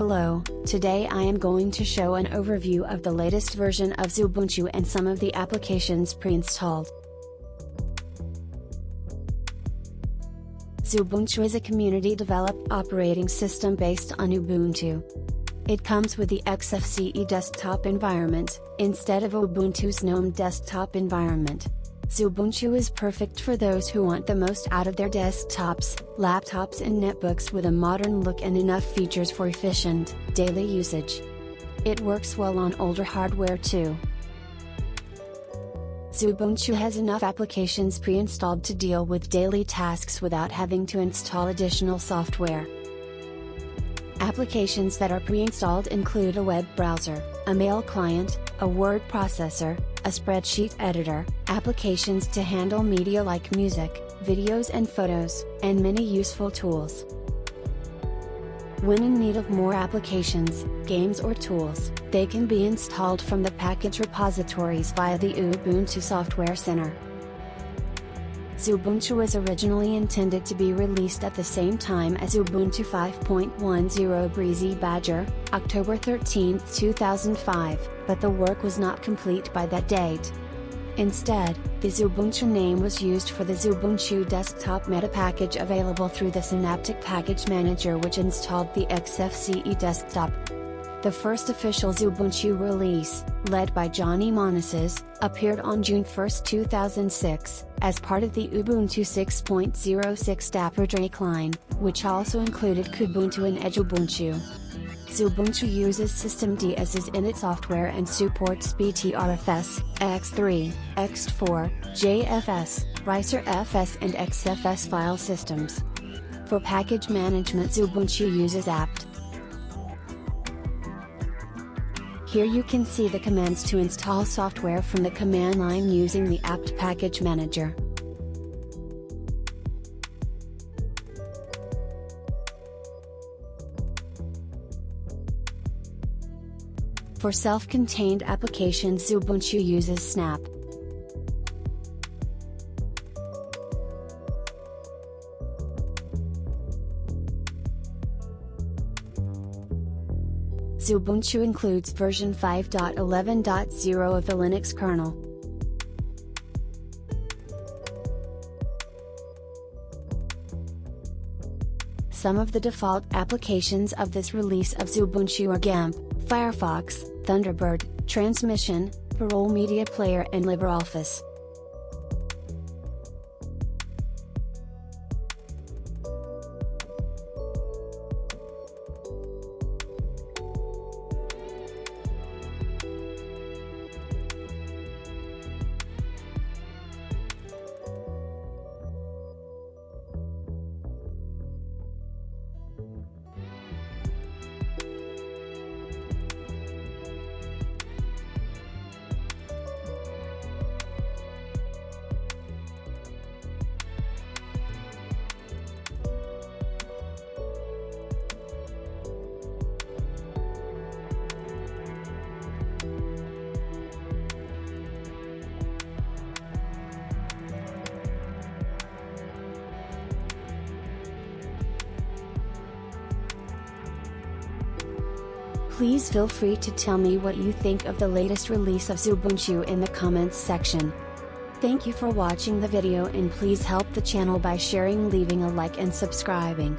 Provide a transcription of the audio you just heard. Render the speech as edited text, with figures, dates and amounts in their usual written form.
Hello, today I am going to show an overview of the latest version of Xubuntu and some of the applications pre-installed. Xubuntu is a community-developed operating system based on Ubuntu. It comes with the Xfce desktop environment, instead of Ubuntu's GNOME desktop environment. Xubuntu is perfect for those who want the most out of their desktops, laptops and netbooks with a modern look and enough features for efficient, daily usage. It works well on older hardware too. Xubuntu has enough applications pre-installed to deal with daily tasks without having to install additional software. Applications that are pre-installed include a web browser, a mail client, a word processor, a spreadsheet editor, applications to handle media like music, videos and photos, and many useful tools. When in need of more applications, games or tools, they can be installed from the package repositories via the Ubuntu Software Center. Xubuntu was originally intended to be released at the same time as Ubuntu 5.10 Breezy Badger, October 13, 2005, but the work was not complete by that date. Instead, the Xubuntu name was used for the Xubuntu desktop meta package available through the Synaptic Package Manager, which installed the Xfce desktop. The first official Xubuntu release, led by Johnny Monases, appeared on June 1, 2006, as part of the Ubuntu 6.06 Dapper Drake line, which also included Xubuntu and Xubuntu. Xubuntu uses systemd as its init software and supports Btrfs, X3, X4, JFS, RicerFS and Xfce file systems. For package management, Xubuntu uses apt. Here you can see the commands to install software from the command line using the apt package manager. For self-contained applications, Xubuntu uses Snap. Xubuntu includes version 5.11.0 of the Linux kernel. Some of the default applications of this release of Xubuntu are GAMP, Firefox, Thunderbird, Transmission, Parole Media Player and LibreOffice. Please feel free to tell me what you think of the latest release of Xubuntu in the comments section. Thank you for watching the video and please help the channel by sharing, leaving a like and subscribing.